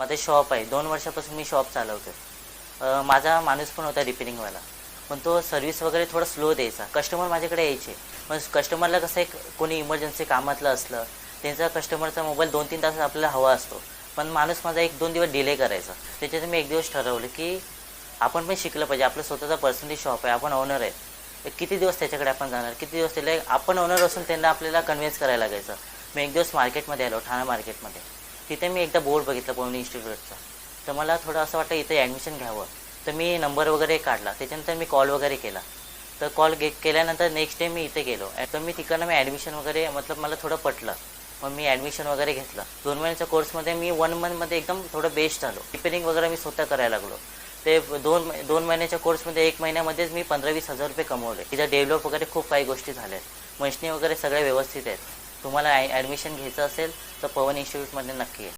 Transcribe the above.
माझं शॉप आहे, 2 वर्षापासून मी शॉप चालवतो. माझा माणूस पण होता रिपेअरिंगवाला, पण तो सर्व्हिस वगैरे थोडं स्लो द्यायचा. कस्टमर माझ्याकडे यायचे, पण कस्टमरला कसं एक कोणी इमर्जन्सी कामातलं असलं, त्यांचा कस्टमरचा मोबाईल 2-3 तास आपल्याला हवा असतो, पण माणूस माझा 1-2 दिवस डिले करायचा. त्याच्यात मी एक दिवस ठरवलं की आपण पण शिकलं पाहिजे. आपलं स्वतःचा पर्सनली शॉप आहे, आपण ओनर आहे. किती दिवस त्याच्याकडे आपण जाणार, किती दिवस त्याला आपण ओनर असून त्यांना आपल्याला कन्व्हिन्स करायला लागायचं. मी एक दिवस मार्केटमध्ये आलो, ठाणा मार्केटमध्ये. तिथे मी एकदा बोर्ड बघितला पवनी इन्स्टिट्यूटचा, तर मला थोडं असं वाटतं इथे ॲडमिशन घ्यावं. तर मी नंबर वगैरे काढला, त्याच्यानंतर मी कॉल वगैरे केला. तर कॉल केल्यानंतर नेक्स्ट डे मी इथे गेलो. तर मी तिकडनं मी ॲडमिशन वगैरे मला थोडं पटलं. मग मी ॲडमिशन वगैरे घेतलं. 2 महिन्याच्या कोर्समध्ये मी 1 मंथमध्ये एकदम थोडं बेस्ट झालो. रिपेअरिंग वगैरे मी स्वतः करायला लागलो. ते 2 महिन्याच्या कोर्समध्ये 1 महिन्यामध्येच मी 15-20 हजार रुपये कमवले. तिथं डेव्हलप वगैरे खूप काही गोष्टी झाल्या आहेत. मशिनी वगैरे सगळे व्यवस्थित आहेत. तुम्हाला ॲडमिशन घ्यायचं असेल तर पवन इन्स्टिट्यूटमध्ये नक्की आहे.